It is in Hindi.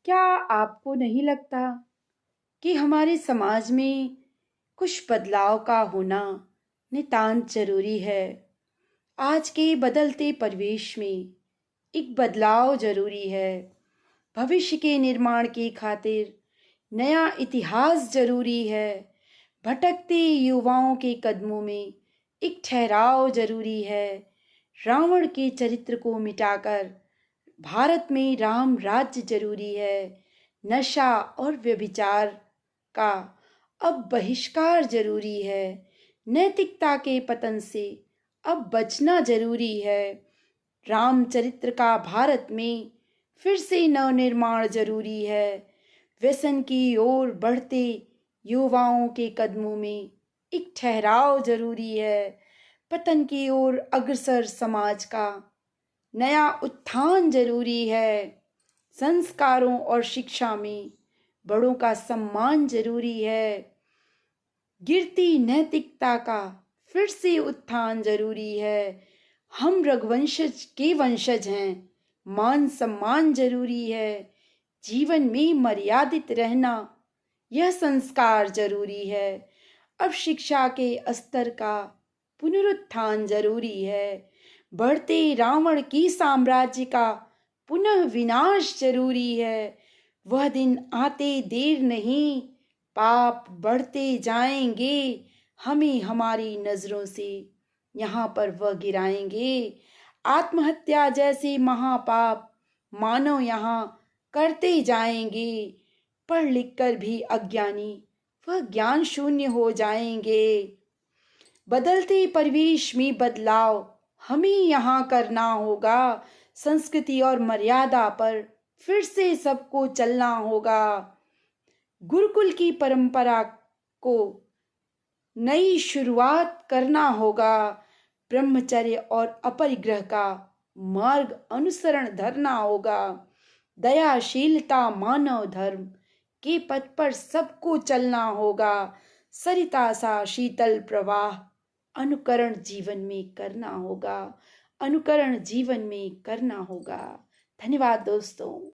क्या आपको नहीं लगता कि हमारे समाज में कुछ बदलाव का होना नितांत जरूरी है? आज के बदलते परिवेश में एक बदलाव जरूरी है। भविष्य के निर्माण की खातिर नया इतिहास जरूरी है। भटकते युवाओं के कदमों में एक ठहराव जरूरी है। रावण के चरित्र को मिटाकर भारत में राम राज्य जरूरी है। नशा और व्यभिचार का अब बहिष्कार जरूरी है। नैतिकता के पतन से अब बचना जरूरी है। रामचरित्र का भारत में फिर से नवनिर्माण जरूरी है। व्यसन की ओर बढ़ते युवाओं के कदमों में एक ठहराव जरूरी है। पतन की ओर अग्रसर समाज का नया उत्थान जरूरी है। संस्कारों और शिक्षा में बड़ों का सम्मान जरूरी है। गिरती नैतिकता का फिर से उत्थान जरूरी है। हम रघुवंशज के वंशज हैं, मान सम्मान जरूरी है। जीवन में मर्यादित रहना यह संस्कार जरूरी है। अब शिक्षा के स्तर का पुनरुत्थान जरूरी है। बढ़ते रावण की साम्राज्य का पुनः विनाश जरूरी है। वह दिन आते देर नहीं, पाप बढ़ते जाएंगे, हमें हमारी नजरों से यहाँ पर वह गिराएंगे। आत्महत्या जैसे महापाप मानव यहाँ करते जाएंगे। पढ़ लिख कर भी अज्ञानी वह ज्ञान शून्य हो जाएंगे। बदलते परिवेश में बदलाव हमें यहाँ करना होगा। संस्कृति और मर्यादा पर फिर से सबको चलना होगा। गुरुकुल की परंपरा को नई शुरुआत करना होगा। ब्रह्मचर्य और अपरिग्रह का मार्ग अनुसरण धरना होगा। दयाशीलता मानव धर्म के पथ पर सबको चलना होगा। सरिता सा शीतल प्रवाह अनुकरण जीवन में करना होगा। अनुकरण जीवन में करना होगा। धन्यवाद दोस्तों।